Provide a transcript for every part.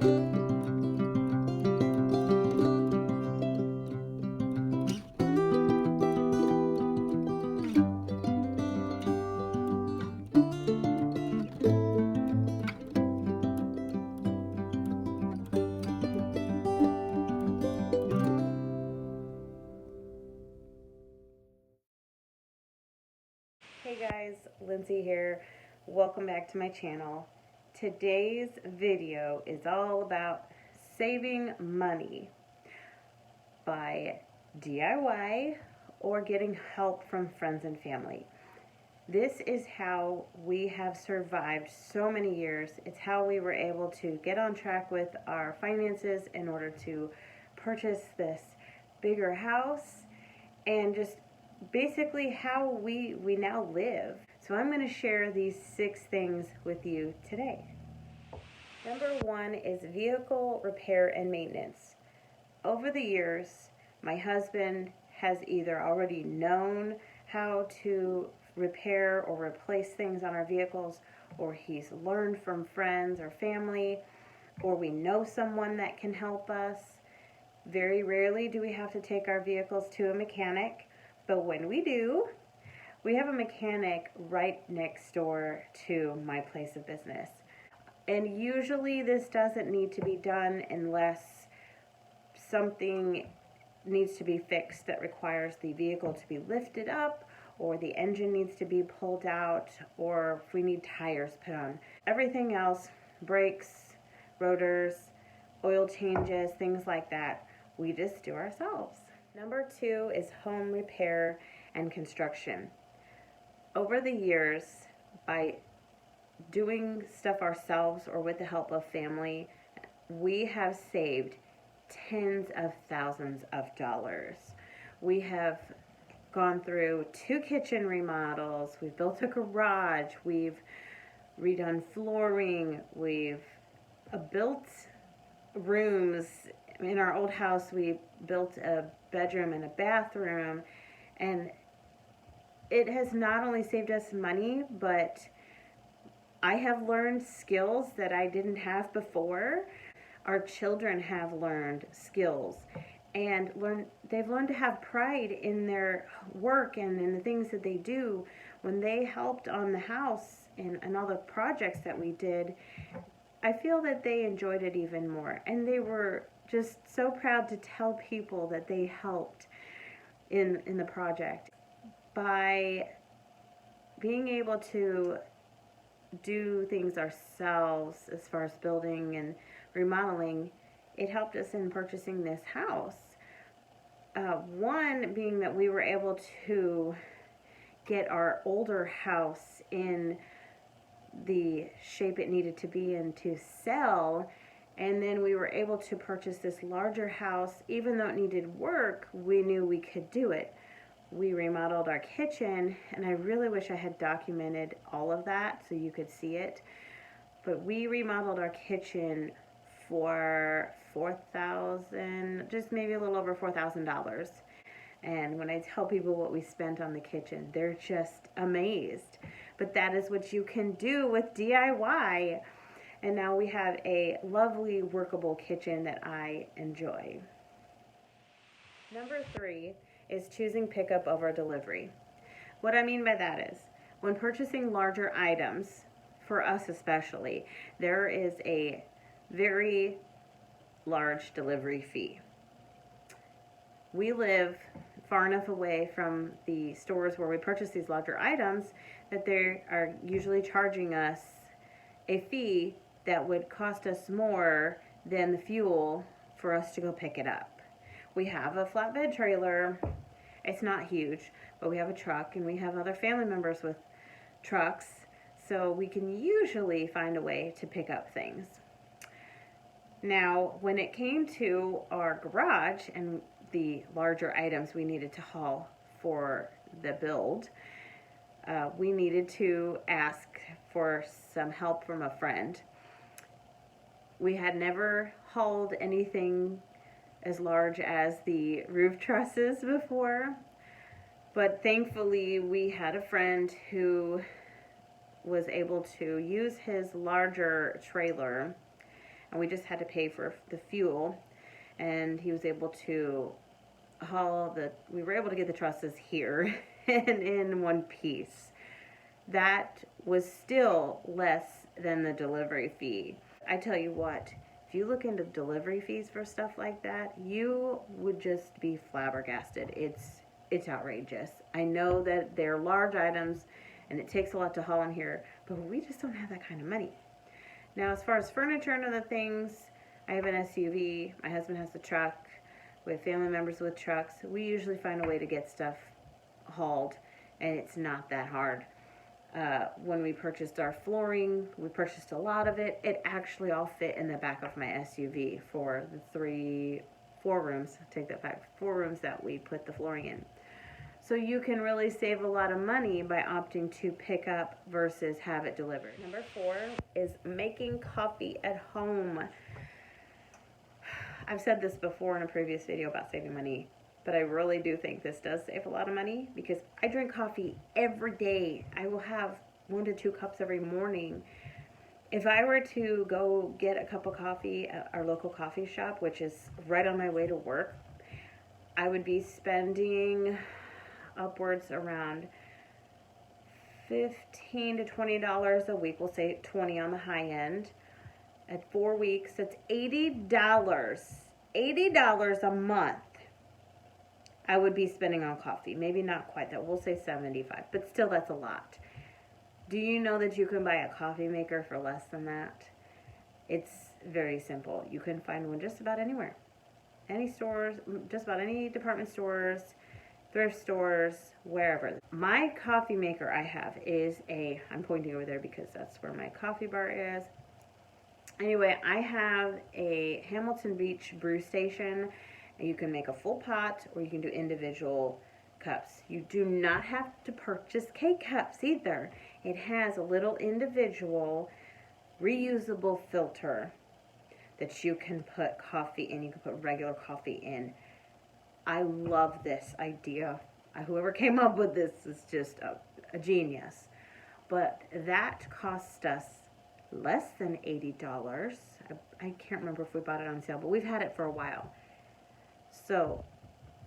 Hey guys, Lindsay here. Welcome back to my channel. Today's video is all about saving money by DIY or getting help from friends and family. This is how we have survived so many years. It's how we were able to get on track with our finances in order to purchase this bigger house and just basically how we now live. So I'm going to share these 6 things with you today. Number 1 is vehicle repair and maintenance. Over the years, my husband has either already known how to repair or replace things on our vehicles, or he's learned from friends or family, or we know someone that can help us. Very rarely do we have to take our vehicles to a mechanic. But when we do, we have a mechanic right next door to my place of business. And usually this doesn't need to be done unless something needs to be fixed that requires the vehicle to be lifted up, or the engine needs to be pulled out, or if we need tires put on. Everything else, brakes, rotors, oil changes, things like that, we just do ourselves. Number 2 is home repair and construction. Over the years, by doing stuff ourselves or with the help of family, we have saved tens of thousands of dollars. We have gone through 2 kitchen remodels, we've built a garage, we've redone flooring, we've built rooms. In our old house, we built a bedroom and a bathroom, and it has not only saved us money, but I have learned skills that I didn't have before. Our children have learned skills and they've learned to have pride in their work and in the things that they do. When they helped on the house and all the projects that we did, I feel that they enjoyed it even more, and they were just so proud to tell people that they helped in the project. By being able to do things ourselves as far as building and remodeling, it helped us in purchasing this house. One being that we were able to get our older house in the shape it needed to be in to sell, and then we were able to purchase this larger house. Even though it needed work, we knew we could do it. We remodeled our kitchen, and I really wish I had documented all of that so you could see it. But we remodeled our kitchen for $4,000, just maybe a little over $4,000. And when I tell people what we spent on the kitchen, they're just amazed. But that is what you can do with DIY. And now we have a lovely workable kitchen that I enjoy. Number 3 is choosing pickup over delivery. What I mean by that is, when purchasing larger items, for us especially, there is a very large delivery fee. We live far enough away from the stores where we purchase these larger items that they are usually charging us a fee that would cost us more than the fuel for us to go pick it up. We have a flatbed trailer. It's not huge, but we have a truck, and we have other family members with trucks, so we can usually find a way to pick up things. Now, when it came to our garage and the larger items we needed to haul for the build, we needed to ask for some help from a friend. We had never hauled anything as large as the roof trusses before, but thankfully we had a friend who was able to use his larger trailer and we just had to pay for the fuel, and he was able to we were able to get the trusses here and in one piece. That was still less than the delivery fee. I tell you what, if you look into delivery fees for stuff like that, you would just be flabbergasted. It's outrageous. I know that they're large items and it takes a lot to haul in here, but we just don't have that kind of money. Now, as far as furniture and other things, I have an SUV. My husband has a truck. We have family members with trucks. We usually find a way to get stuff hauled, and it's not that hard. When we purchased our flooring, we purchased a lot of it. It actually all fit in the back of my SUV for the 4 rooms. Take that back, 4 rooms that we put the flooring in. So you can really save a lot of money by opting to pick up versus have it delivered. Number 4 is making coffee at home. I've said this before in a previous video about saving money, but I really do think this does save a lot of money because I drink coffee every day. I will have 1 to 2 cups every morning. If I were to go get a cup of coffee at our local coffee shop, which is right on my way to work, I would be spending upwards around $15 to $20 a week. We'll say 20 on the high end. At 4 weeks, that's $80. $80 a month I would be spending on coffee. Maybe not quite that. We'll say 75, but still that's a lot. Do you know that you can buy a coffee maker for less than that? It's very simple. You can find one just about anywhere. Any stores, just about any department stores, thrift stores, wherever. My coffee maker I have is I'm pointing over there because that's where my coffee bar is. Anyway, I have a Hamilton Beach brew station. You can make a full pot or you can do individual cups. You do not have to purchase K-Cups either. It has a little individual reusable filter that you can put coffee in. You can put regular coffee in. I love this idea. Whoever came up with this is just a genius. But that cost us less than $80. I can't remember if we bought it on sale, but we've had it for a while. So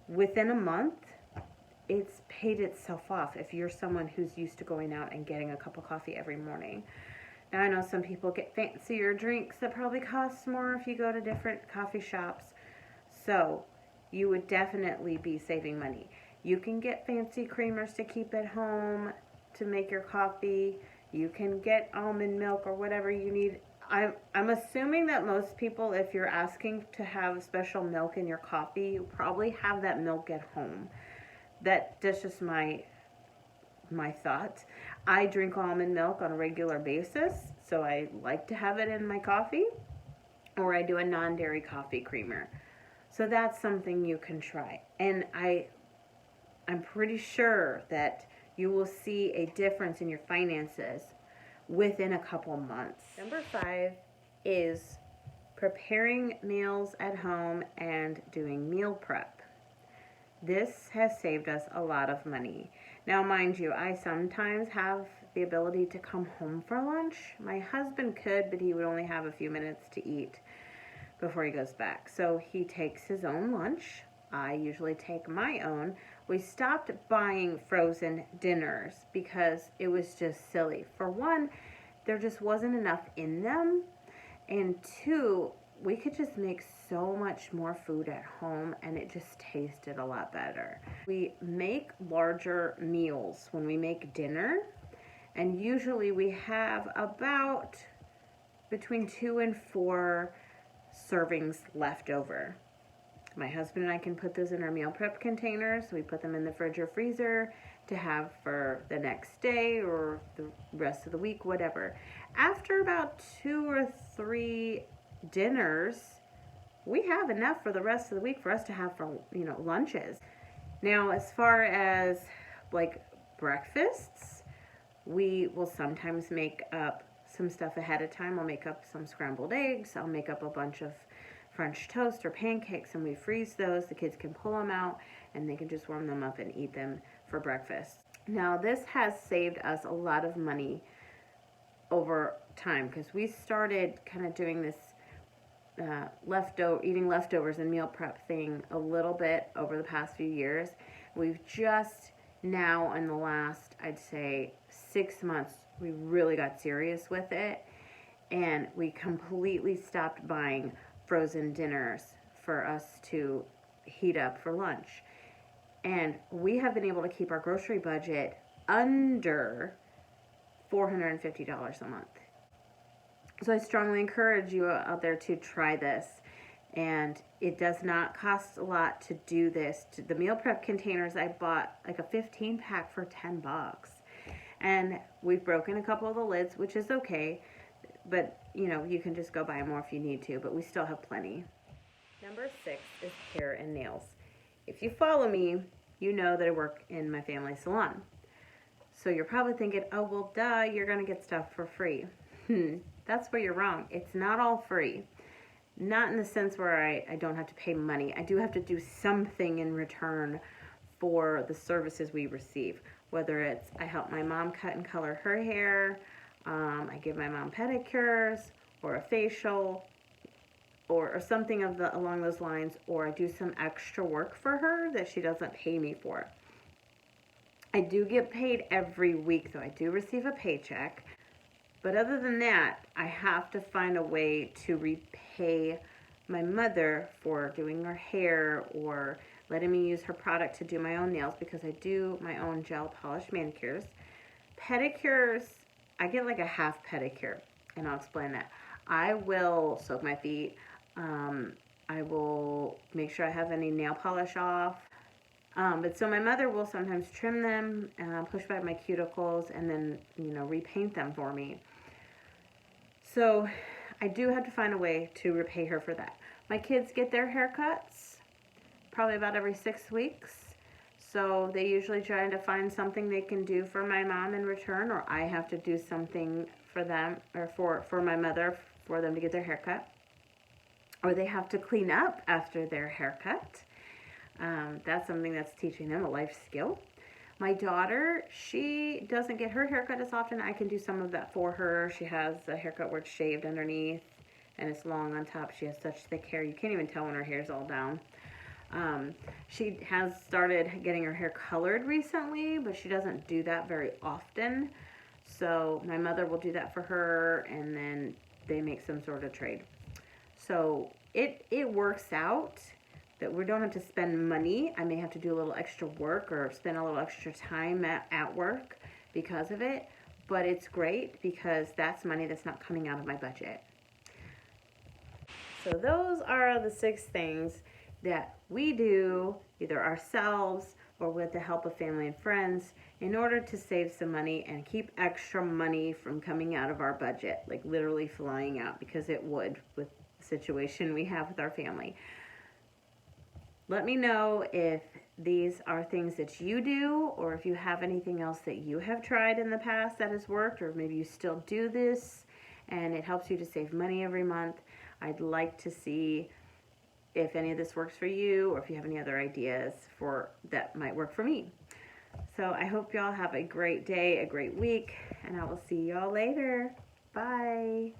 within a month, it's paid itself off if you're someone who's used to going out and getting a cup of coffee every morning. Now I know some people get fancier drinks that probably cost more if you go to different coffee shops. So you would definitely be saving money. You can get fancy creamers to keep at home to make your coffee. You can get almond milk or whatever you need. I'm assuming that most people, if you're asking to have special milk in your coffee, you probably have that milk at home. That's just my thought. I drink almond milk on a regular basis, so I like to have it in my coffee, or I do a non-dairy coffee creamer. So that's something you can try. And I'm pretty sure that you will see a difference in your finances within a couple months. Number 5 is preparing meals at home and doing meal prep. This has saved us a lot of money. Now, mind you, I sometimes have the ability to come home for lunch. My husband could, but he would only have a few minutes to eat before he goes back. So he takes his own lunch. I usually take my own. We stopped buying frozen dinners because it was just silly. For one, there just wasn't enough in them. And 2, we could just make so much more food at home and it just tasted a lot better. We make larger meals when we make dinner, and usually we have about between 2 and 4 servings left over. My husband and I can put those in our meal prep containers. We put them in the fridge or freezer to have for the next day or the rest of the week, whatever. After about 2 or 3 dinners, we have enough for the rest of the week for us to have for, lunches. Now, as far as like breakfasts, we will sometimes make up some stuff ahead of time. I'll make up some scrambled eggs. I'll make up a bunch of French toast or pancakes, and we freeze those. The kids can pull them out and they can just warm them up and eat them for breakfast. Now, this has saved us a lot of money over time because we started kind of doing this eating leftovers and meal prep thing a little bit over the past few years. We've just now, in the last, I'd say, 6 months, we really got serious with it, and we completely stopped buying frozen dinners for us to heat up for lunch. And we have been able to keep our grocery budget under $450 a month. So I strongly encourage you out there to try this. And it does not cost a lot to do this. The meal prep containers, I bought like a 15 pack for $10. And we've broken a couple of the lids, which is okay. But, you know, you can just go buy more if you need to. But we still have plenty. Number 6 is hair and nails. If you follow me, you know that I work in my family salon. So you're probably thinking, oh, well, duh, you're going to get stuff for free. That's where you're wrong. It's not all free. Not in the sense where I don't have to pay money. I do have to do something in return for the services we receive. Whether it's I help my mom cut and color her hair, I give my mom pedicures, or a facial, or something along those lines, or I do some extra work for her that she doesn't pay me for. I do get paid every week, though. I do receive a paycheck. But other than that, I have to find a way to repay my mother for doing her hair or letting me use her product to do my own nails, because I do my own gel polish manicures. Pedicures, I get like a half pedicure, and I'll explain that. I will soak my feet. I will make sure I have any nail polish off. But so my mother will sometimes trim them, push back my cuticles, and then, you know, repaint them for me. So I do have to find a way to repay her for that. My kids get their haircuts probably about every 6 weeks. So they usually try to find something they can do for my mom in return, or I have to do something for them, or for my mother, for them to get their haircut. Or they have to clean up after their haircut. That's something that's teaching them a life skill. My daughter, she doesn't get her haircut as often. I can do some of that for her. She has a haircut where it's shaved underneath and it's long on top. She has such thick hair, you can't even tell when her hair's all down. She has started getting her hair colored recently, but she doesn't do that very often. So my mother will do that for her, and then they make some sort of trade. So it works out that we don't have to spend money. I may have to do a little extra work or spend a little extra time at work because of it, but it's great because that's money that's not coming out of my budget. So those are the 6 things that we do, either ourselves or with the help of family and friends, in order to save some money and keep extra money from coming out of our budget, like literally flying out, because it would with the situation we have with our family. Let me know if these are things that you do, or if you have anything else that you have tried in the past that has worked, or maybe you still do this and it helps you to save money every month. I'd like to see if any of this works for you, or if you have any other ideas that might work for me. So I hope y'all have a great day, a great week, and I will see y'all later. Bye.